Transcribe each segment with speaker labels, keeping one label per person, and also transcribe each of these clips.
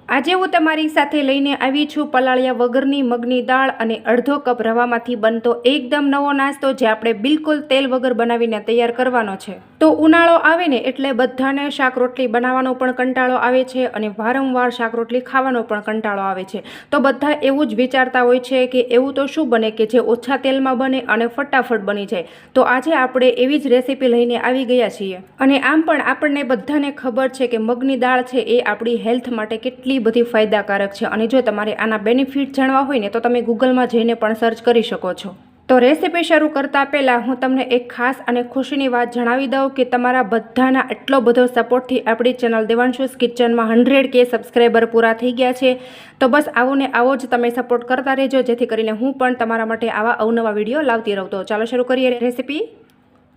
Speaker 1: આજે હું તમારી સાથે લઈને આવી છું પલાળિયા વગરની મગની દાળ અને અડધો કપ રવામાંથી બનતો એકદમ નવો નાસ્તો જે આપણે બિલકુલ તેલ વગર બનાવીને તૈયાર કરવાનો છે। તો ઉનાળો આવે ને એટલે બધાને શાક રોટલી બનાવવાનો પણ કંટાળો આવે છે અને વારંવાર શાક રોટલી ખાવાનો પણ કંટાળો આવે છે। તો બધા એવું જ વિચારતા હોય છે કે એવું તો શું બને કે જે ઓછા તેલમાં બને અને ફટાફટ બની જાય। તો આજે આપણે એવી જ રેસીપી લઈને આવી ગયા છીએ અને આમ પણ આપણને બધાને ખબર છે કે મગની દાળ છે એ આપણી હેલ્થ માટે કેટલી બધી ફાયદાકારક છે અને જો તમારે આના બેનિફિટ જાણવા હોય ને તો તમે ગૂગલમાં જઈને પણ સર્ચ કરી શકો છો। તો રેસીપી શરૂ કરતા પહેલાં હું તમને એક ખાસ અને ખુશીની વાત જણાવી દઉં કે તમારા બધાના એટલો બધો સપોર્ટથી આપણી ચેનલ દેવાંશુસ કિચનમાં 100K સબસ્ક્રાઈબર પૂરા થઈ ગયા છે। તો બસ આવો ને આવો જ તમે સપોર્ટ કરતા રહેજો જેથી કરીને હું પણ તમારા માટે આવા અવનવા વિડીયો લાવતી રહું। તો ચાલો શરૂ કરીએ રેસીપી।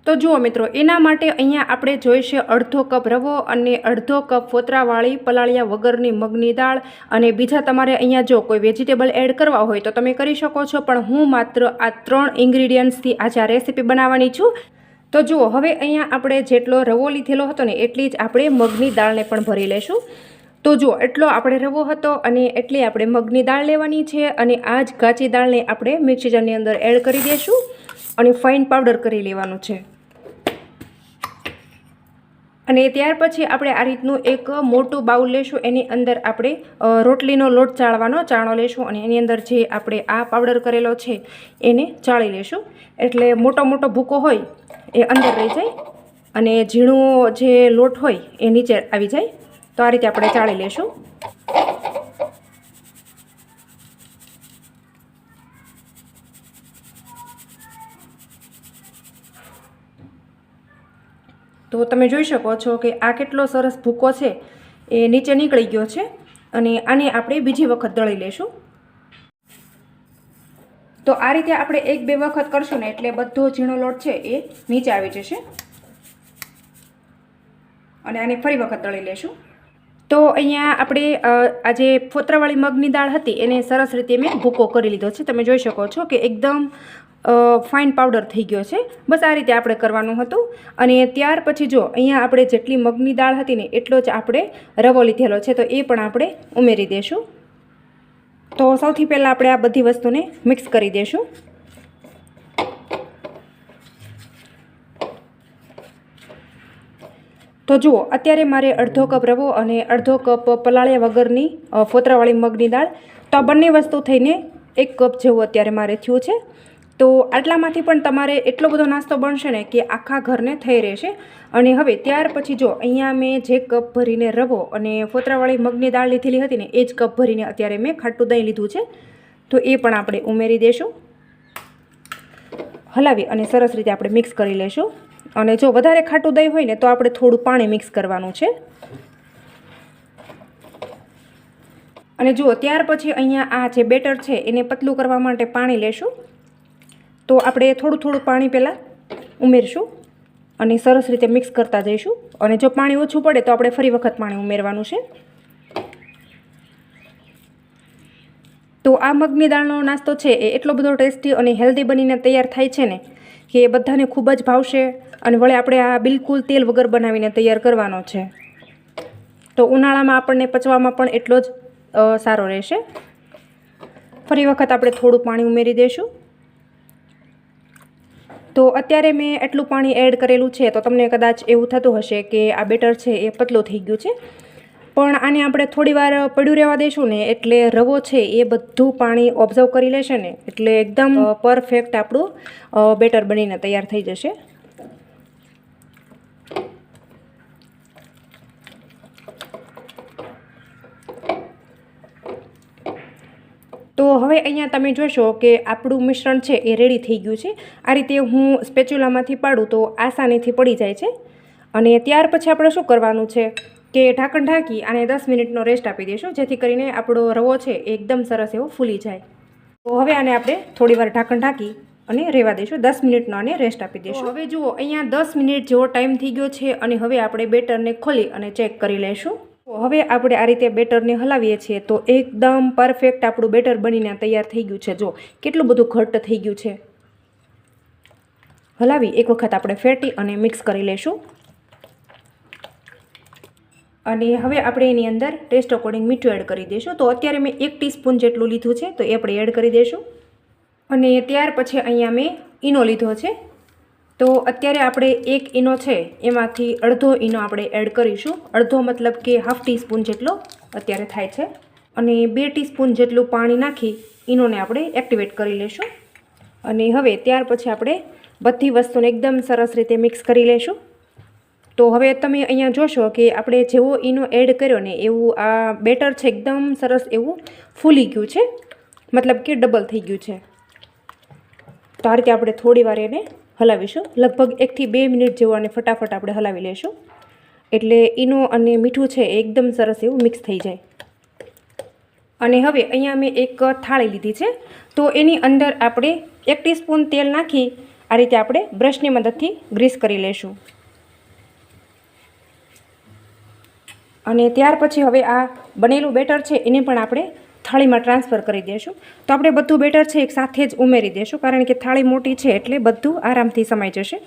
Speaker 1: તો જુઓ મિત્રો, એના માટે અહીંયા આપણે જોઈશે અડધો કપ રવો અને અડધો કપ ફોતરાવાળી પલાળિયા વગરની મગની દાળ અને બીજા તમારે અહીંયા જો કોઈ વેજીટેબલ એડ કરવા હોય તો તમે કરી શકો છો, પણ હું માત્ર આ 3 ઇન્ગ્રીડિયન્ટ્સથી આજે આ રેસીપી બનાવવાની છું। તો જુઓ, હવે અહીંયા આપણે જેટલો રવો લીધેલો હતો ને એટલી જ આપણે મગની દાળને પણ ભરી લેશું। તો જુઓ, એટલો આપણે રવો હતો અને એટલી આપણે મગની દાળ લેવાની છે અને આ જ કાચી દાળને આપણે મિક્સર જારની અંદર એડ કરી દઈશું અને ફાઇન પાવડર કરી લેવાનું છે। અને ત્યાર પછી આપણે આ રીતનું એક મોટું બાઉલ લેશું, એની અંદર આપણે રોટલીનો લોટ ચાળવાનો ચાળો લેશું અને એની અંદર જે આપણે આ પાવડર કરેલો છે એને ચાળી લેશું, એટલે મોટો મોટો ભૂકો હોય એ અંદર રહી જાય અને ઝીણો જે લોટ હોય એ નીચે આવી જાય। તો આ રીતે આપણે ચાળી લેશું। તો તમે જોઈ શકો છો કે આ કેટલો સરસ ભૂકો છે એ નીચે નીકળી ગયો છે અને આને આપણે બીજી વખત દળી લેશું। તો આ રીતે આપણે 1-2 વખત કરશું ને એટલે બધો ઝીણો લોટ છે એ નીચે આવી જશે અને આને ફરી વખત દળી લેશું। તો અહીંયા આપણે આ જે ફોતરાવાળી મગની દાળ હતી એને સરસ રીતે મેં ભૂકો કરી લીધો છે। તમે જોઈ શકો છો કે એકદમ ફાઇન પાવડર થઈ ગયો છે। બસ આ રીતે આપણે કરવાનું હતું અને ત્યાર પછી જો અહીંયા આપણે જેટલી મગની દાળ હતી ને એટલો જ આપણે રવો લીધેલો છે, તો એ પણ આપણે ઉમેરી દઈશું। તો સૌથી પહેલાં આપણે આ બધી વસ્તુને મિક્સ કરી દઈશું। તો જુઓ, અત્યારે મારે અડધો કપ રવો અને અડધો કપ પલાળ્યા વગરની ફોતરાવાળી મગની દાળ, તો આ બંને વસ્તુ થઈને 1 કપ જેવું અત્યારે મારે થયું છે। તો આટલામાંથી પણ તમારે એટલો બધો નાસ્તો બનશે ને કે આખા ઘરને થઈ રહેશે। અને હવે ત્યાર પછી જો અહીંયા મેં જે કપ ભરીને રવો અને ફોતરાવાળી મગની દાળ લીધેલી હતી ને એ જ કપ ભરીને અત્યારે મેં ખાટું દહીં લીધું છે, તો એ પણ આપણે ઉમેરી દઈશું। હલાવી અને સરસ રીતે આપણે મિક્સ કરી લઈશું અને જો વધારે ખાટું દહીં હોય ને તો આપણે થોડું પાણી મિક્સ કરવાનું છે। અને જુઓ, ત્યાર પછી અહીંયા આ જે બેટર છે એને પતલું કરવા માટે પાણી લેશું। તો આપણે થોડું થોડું પાણી પહેલાં ઉમેરશું અને સરસ રીતે મિક્સ કરતા જઈશું અને જો પાણી ઓછું પડે તો આપણે ફરી વખત પાણી ઉમેરવાનું છે। તો આ મગની દાળનો નાસ્તો છે એ એટલો બધો ટેસ્ટી અને હેલ્ધી બનીને તૈયાર થાય છે ને કે બધાને ખૂબ જ ભાવશે અને વળે આપણે આ બિલકુલ તેલ વગર બનાવીને તૈયાર કરવાનો છે। તો ઉનાળામાં આપણને પચવામાં પણ એટલો જ સારો રહેશે। ફરી વખત આપણે થોડું પાણી ઉમેરી દઈશું। તો અત્યારે મેં એટલું પાણી એડ કરેલું છે તો તમને કદાચ એવું થતું હશે કે આ બેટર છે એ પતલું થઈ ગયું છે, પણ આને આપણે થોડી વાર પડ્યું રહેવા દઈશું ને એટલે રવો છે એ બધું પાણી ઓબ્ઝર્વ કરી લેશે ને એટલે એકદમ પરફેક્ટ આપણું બેટર બનીને તૈયાર થઈ જશે। તો હવે અહીંયા તમે જોશો કે આપણું મિશ્રણ છે એ રેડી થઈ ગયું છે। આ રીતે હું સ્પેચ્યુલામાંથી પાડું તો આસાનીથી પડી જાય છે અને ત્યાર પછી આપણે શું કરવાનું છે કે ઢાંકણ ઢાંકી અને 10 મિનિટનો રેસ્ટ આપી દઈશું જેથી કરીને આપણો રવો છે એ એકદમ સરસ એવો ફૂલી જાય। તો હવે આને આપણે થોડી વાર ઢાંકણ ઢાંકી અને રહેવા દઈશું, 10 મિનિટનો આને રેસ્ટ આપી દઈશું। હવે જુઓ, અહીંયા 10 મિનિટ જેવો ટાઈમ થઈ ગયો છે અને હવે આપણે બેટરને ખોલી અને ચેક કરી લઈશું। હવે આપણે આ રીતે બેટરને હલાવીએ છીએ તો એકદમ પરફેક્ટ આપણું બેટર બનીને તૈયાર થઈ ગયું છે। જો કેટલું બધું ઘટ્ટ થઈ ગયું છે। હલાવી એક વખત આપણે ફેટી અને મિક્સ કરી લઈશું અને હવે આપણે એની અંદર ટેસ્ટ અકોર્ડિંગ મીઠું એડ કરી દઈશું. તો અત્યારે મેં 1 ટીસ્પૂન જેટલું લીધું છે, તો એ આપણે એડ કરી દઈશું. અને ત્યાર પછી અહીંયા મેં ઈનો લીધો છે, તો અત્યારે આપણે 1 ઈનો છે એમાંથી અડધો ઈનો આપણે એડ કરીશું. અડધો મતલબ કે હાફ ટીસ્પૂન જેટલો અત્યારે થાય છે. અને 2 ટીસ્પૂન જેટલું પાણી નાખી ઈનોને આપણે એક્ટિવેટ કરી લઈશું. અને હવે ત્યાર પછી આપણે બધી વસ્તુને એકદમ સરસ રીતે મિક્સ કરી લઈશું. તો હવે તમે અહીંયા જોશો કે આપણે જેવો ઈનો એડ કર્યો ને એવું આ બેટર છે એકદમ સરસ એવું ફૂલી ગયું છે, મતલબ કે ડબલ થઈ ગયું છે. તો આ રીતે આપણે થોડી વાર એને હલાવીશું, લગભગ 1 થી 2 મિનિટ જેવું, અને ફટાફટ આપણે હલાવી લઈશું એટલે ઈનો અને મીઠું છે એકદમ સરસ એવું મિક્સ થઈ જાય. અને હવે અહીંયા મેં એક થાળી લીધી છે, તો એની અંદર આપણે 1 ટીસ્પૂન તેલ નાખી આ રીતે આપણે બ્રશની મદદથી ગ્રીસ કરી લઈશું. અને ત્યાર પછી હવે આ બનેલું બેટર છે એને પણ આપણે થાળીમાં ટ્રાન્સફર કરી દઈશું. તો આપણે બધું બેટર છે એક સાથે જ ઉમેરી દઈશું, કારણ કે થાળી મોટી છે એટલે બધું આરામથી સમાઈ જશે.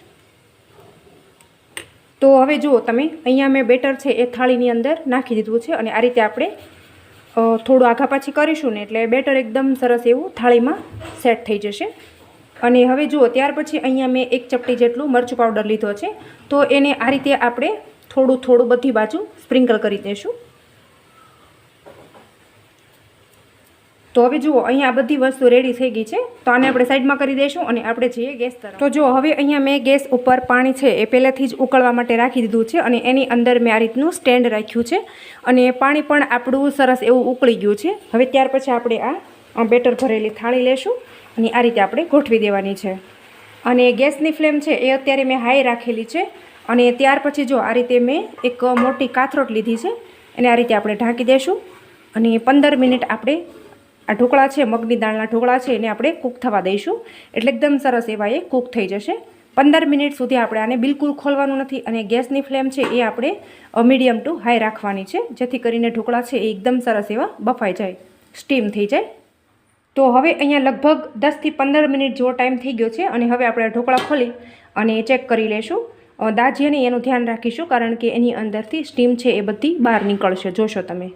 Speaker 1: તો હવે જુઓ તમે, અહીંયા મેં બેટર છે એ થાળીની અંદર નાખી દીધું છે, અને આ રીતે આપણે થોડું આઘા પાછી કરીશું ને એટલે બેટર એકદમ સરસ એવું થાળીમાં સેટ થઈ જશે. અને હવે જુઓ ત્યાર પછી અહીંયા મેં 1 ચપટી જેટલું મરચું પાવડર લીધો છે, તો એને આ રીતે આપણે થોડું થોડું બધી બાજુ સ્પ્રિંકલ કરી દઈશું. તો હવે જુઓ અહીંયા બધી વસ્તુ રેડી થઈ ગઈ છે, તો આને આપણે સાઈડમાં કરી દઈશું અને આપણે જઈએ ગેસ તરફ. તો જો હવે અહીંયા મેં ગેસ ઉપર પાણી છે એ પહેલાંથી જ ઉકળવા માટે રાખી દીધું છે, અને એની અંદર મેં આ રીતનું સ્ટેન્ડ રાખ્યું છે, અને પાણી પણ આપણું સરસ એવું ઉકળી ગયું છે. હવે ત્યાર પછી આપણે આ બેટર ભરેલી થાળી લેશું અને આ રીતે આપણે ગોઠવી દેવાની છે. અને ગેસની ફ્લેમ છે એ અત્યારે મેં હાઈ રાખેલી છે. અને ત્યાર પછી જો આ રીતે મેં એક મોટી કાથરોટ લીધી છે, એને આ રીતે આપણે ઢાંકી દઈશું. અને 15 મિનિટ આપણે આ ઢોકળા છે, મગની દાળના ઢોકળા છે, એને આપણે કૂક થવા દઈશું, એટલે એકદમ સરસ એવા એ કૂક થઈ જશે. 15 મિનિટ સુધી આપણે આને બિલકુલ ખોલવાનું નથી, અને ગેસની ફ્લેમ છે એ આપણે મીડિયમ ટુ હાઈ રાખવાની છે, જેથી કરીને ઢોકળા છે એ એકદમ સરસ એવા બફાઈ જાય, સ્ટીમ થઈ જાય. તો હવે અહીંયા લગભગ 10 થી 15 મિનિટ જેવો ટાઈમ થઈ ગયો છે, અને હવે આપણે ઢોકળા ખોલી અને ચેક કરી લઈશું. દાજીએ નહીં એનું ધ્યાન રાખીશું, કારણ કે એની અંદરથી સ્ટીમ છે એ બધી બહાર નીકળશે, જોશો તમે.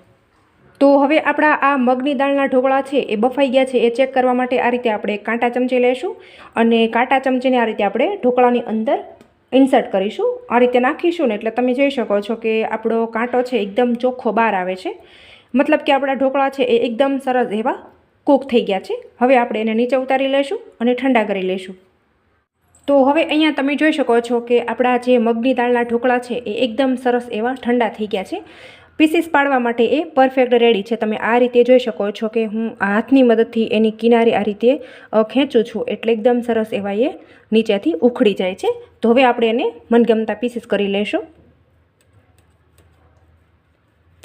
Speaker 1: તો હવે આપણા આ મગની દાળના ઢોકળા છે એ બફાઈ ગયા છે એ ચેક કરવા માટે આ રીતે આપણે કાંટા ચમચી લઈશું, અને કાંટા ચમચીને આ રીતે આપણે ઢોકળાની અંદર ઇન્સર્ટ કરીશું. આ રીતે નાખીશું ને એટલે તમે જોઈ શકો છો કે આપણો કાંટો છે એકદમ ચોખ્ખો બહાર આવે છે, મતલબ કે આપણા ઢોકળા છે એ એકદમ સરસ એવા કૂક થઈ ગયા છે. હવે આપણે એને નીચે ઉતારી લઈશું અને ઠંડા કરી લઈશું. તો હવે અહીંયા તમે જોઈ શકો છો કે આપણા જે મગની દાળના ઢોકળા છે એ એકદમ સરસ એવા ઠંડા થઈ ગયા છે. પીસીસ પાડવા માટે એ પરફેક્ટ રેડી છે. તમે આ રીતે જોઈ શકો છો કે હું હાથની મદદથી એની કિનારે આ રીતે ખેંચું છું, એટલે એકદમ સરસ એવા એ નીચેથી ઉખડી જાય છે. તો હવે આપણે એને મનગમતા પીસીસ કરી લઈશું.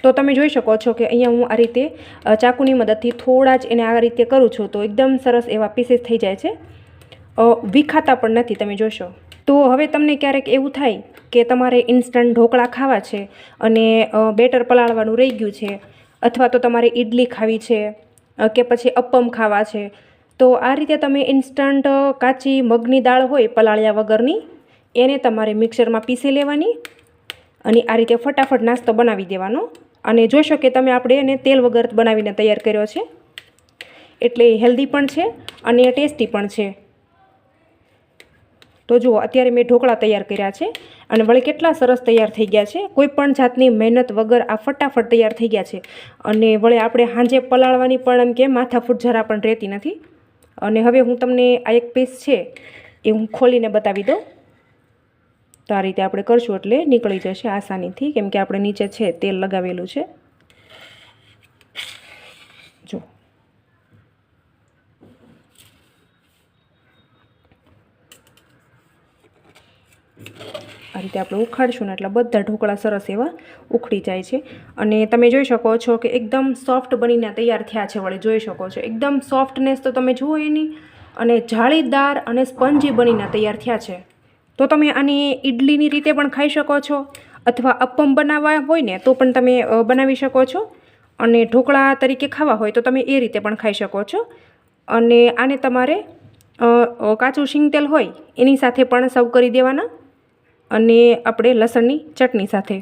Speaker 1: તો તમે જોઈ શકો છો કે અહીંયા હું આ રીતે ચાકુની મદદથી થોડા જ એને આ રીતે કરું છું, તો એકદમ સરસ એવા પીસીસ થઈ જાય છે, વિખાતા પણ નથી, તમે જોશો. તો હવે તમને ક્યારેક એવું થાય કે તમારે ઇન્સ્ટન્ટ ઢોકળા ખાવા છે અને બેટર પલાળવાનું રહી ગયું છે, અથવા તો તમારે ઇડલી ખાવી છે કે પછી અપ્પમ ખાવા છે, તો આ રીતે તમે ઇન્સ્ટન્ટ કાચી મગની દાળ હોય પલાળ્યા વગરની, એને તમારે મિક્સરમાં પીસી લેવાની અને આ રીતે ફટાફટ નાસ્તો બનાવી દેવાનો. અને જોશો કે તમે આપણે એને તેલ વગર બનાવીને તૈયાર કર્યો છે, એટલે હેલ્ધી પણ છે અને ટેસ્ટી પણ છે. તો જુઓ અત્યારે મેં ઢોકળા તૈયાર કર્યા છે, અને વળી કેટલા સરસ તૈયાર થઈ ગયા છે, કોઈ પણ જાતની મહેનત વગર આ ફટાફટ તૈયાર થઈ ગયા છે. અને વળી આપણે સાંજે પલાળવાની પણ એમ કે માથાફૂટ જરા પણ રહેતી નથી. અને હવે હું તમને આ એક પીસ છે એ હું ખોલીને બતાવી દઉં. તો આ રીતે આપણે કરશું એટલે નીકળી જશે આસાનીથી, કેમ કે આપણે નીચે છે તેલ લગાવેલું છે. જો આ રીતે આપણે ઉખાડશું ને એટલે બધા ઢોકળા સરસ એવા ઉખડી જાય છે. અને તમે જોઈ શકો છો કે એકદમ સોફ્ટ બનીને તૈયાર થયા છે. વળી જોઈ શકો છો એકદમ સોફ્ટનેસ તો તમે જુઓ એની, અને જાળીદાર અને સ્પંજી બનીને તૈયાર થયા છે. તો તમે આની ઇડલીની રીતે પણ ખાઈ શકો છો, અથવા અપ્પમ બનાવવા હોય ને તો પણ તમે બનાવી શકો છો, અને ઢોકળા તરીકે ખાવા હોય તો તમે એ રીતે પણ ખાઈ શકો છો. અને આને તમારે કાચું શીંગતેલ હોય એની સાથે પણ સર્વ કરી દેવાના, અને આપણે લસણની ચટણી સાથે.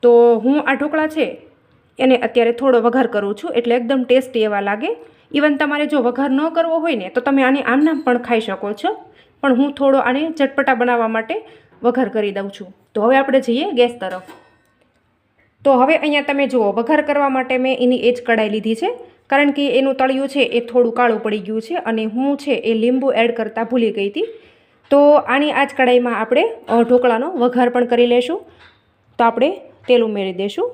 Speaker 1: તો હું આ ઢોકળા છે એને અત્યારે થોડો વઘાર કરું છું, એટલે એકદમ ટેસ્ટી એવા લાગે. ઇવન તમારે જો વઘાર ન કરવો હોય ને તો તમે આને આમનામ પણ ખાઈ શકો છો, પણ હું થોડો આને ચટપટા બનાવવા માટે વઘાર કરી દઉં છું. તો હવે આપણે જઈએ ગેસ તરફ. તો હવે અહીંયા તમે જુઓ, વઘાર કરવા માટે મેં એની એ જ કઢાઈ લીધી છે, કારણ કે એનું તળિયું છે એ થોડું કાળું પડી ગયું છે અને હું છે એ લીંબુ એડ કરતાં ભૂલી ગઈ હતી. તો આની આ જ કઢાઈમાં આપણે ઢોકળાનો વઘાર પણ કરી લેશું. તો આપણે તેલ ઉમેરી દઈશું.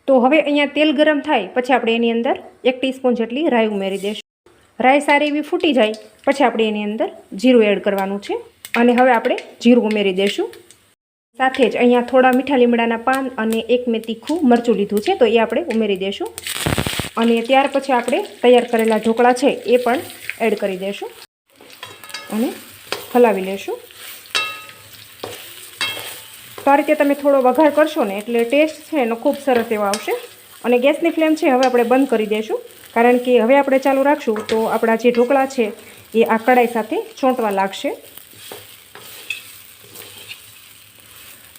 Speaker 1: તો હવે અહીંયા તેલ ગરમ થાય પછી આપણે એની અંદર 1 ટીસ્પૂન જેટલી રાઈ ઉમેરી દઈશું. રાઈ સારી એવી ફૂટી જાય પછી આપણે એની અંદર જીરું એડ કરવાનું છે અને હવે આપણે જીરું ઉમેરી દઈશું. સાથે જ અહીંયા થોડા મીઠા લીમડાના પાન અને 1 મેં તીખું મરચું લીધું છે, તો એ આપણે ઉમેરી દઈશું. અને ત્યાર પછી આપણે તૈયાર કરેલા ઢોકળા છે એ પણ એડ કરી દઈશું અને હલાવી લેશું. તો આ રીતે તમે થોડો વઘાર કરશો ને એટલે ટેસ્ટ છે એનો ખૂબ સરસ એવો આવશે. અને ગેસની ફ્લેમ છે હવે આપણે બંધ કરી દઈશું, કારણ કે હવે આપણે ચાલુ રાખશું તો આપણા જે ઢોકળા છે એ આ કઢાઈ સાથે ચોંટવા લાગશે.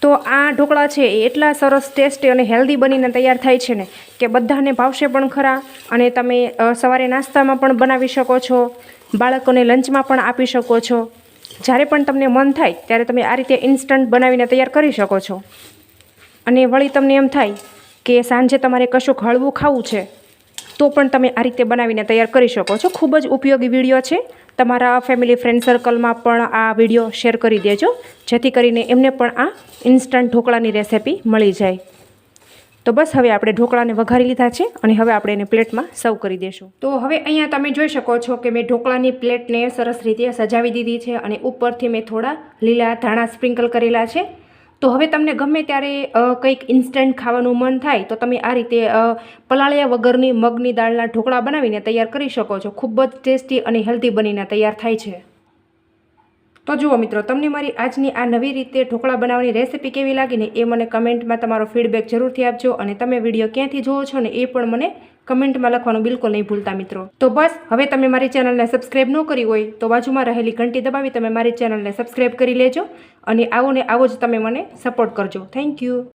Speaker 1: તો આ ઢોકળા છે એ એટલા સરસ ટેસ્ટી અને હેલ્ધી બનીને તૈયાર થાય છે ને કે બધાને ભાવશે પણ ખરા. અને તમે સવારે નાસ્તામાં પણ બનાવી શકો છો, બાળકોને લંચમાં પણ આપી શકો છો. જ્યારે પણ તમને મન થાય ત્યારે તમે આ રીતે ઇન્સ્ટન્ટ બનાવીને તૈયાર કરી શકો છો. અને વળી તમને એમ થાય કે સાંજે તમારે કશુંક હળવું ખાવું છે તો પણ તમે આ રીતે બનાવીને તૈયાર કરી શકો છો. ખૂબ જ ઉપયોગી વિડીયો છે. તમારા ફેમિલી ફ્રેન્ડ સર્કલમાં પણ આ વિડીયો શેર કરી દેજો, જેથી કરીને એમને પણ આ ઇન્સ્ટન્ટ ઢોકળાની રેસિપી મળી જાય. તો બસ હવે આપણે ઢોકળાને વઘારી લીધા છે અને હવે આપણે એને પ્લેટમાં સર્વ કરી દઈશું. તો હવે અહીંયા તમે જોઈ શકો છો કે મેં ઢોકળાની પ્લેટને સરસ રીતે સજાવી દીધી છે અને ઉપરથી મેં થોડા લીલા ધાણા સ્પ્રિંકલ કરેલા છે. તો હવે તમને ગમે ત્યારે કંઈક ઇન્સ્ટન્ટ ખાવાનું મન થાય તો તમે આ રીતે પલાળ્યા વગરની મગની દાળના ઢોકળા બનાવીને તૈયાર કરી શકો છો. ખૂબ જ ટેસ્ટી અને હેલ્ધી બનીને તૈયાર થાય છે. તો જુઓ મિત્રો, તમને મારી આજની આ નવી રીતે ઢોકળા બનાવવાની રેસિપી કેવી લાગી ને એ મને કમેન્ટમાં તમારો ફીડબેક જરૂરથી આપજો. અને તમે વિડીયો ક્યાંથી જુઓ છો ને એ પણ મને કમેન્ટમાં લખવાનું બિલકુલ નહીં ભૂલતા મિત્રો. તો બસ હવે તમે મારી ચેનલને સબસ્ક્રાઈબ ન કરી હોય તો બાજુમાં રહેલી ઘંટી દબાવી તમે મારી ચેનલને સબસ્ક્રાઈબ કરી લેજો અને આવો ને આવો જ તમે મને સપોર્ટ કરજો. Thank you.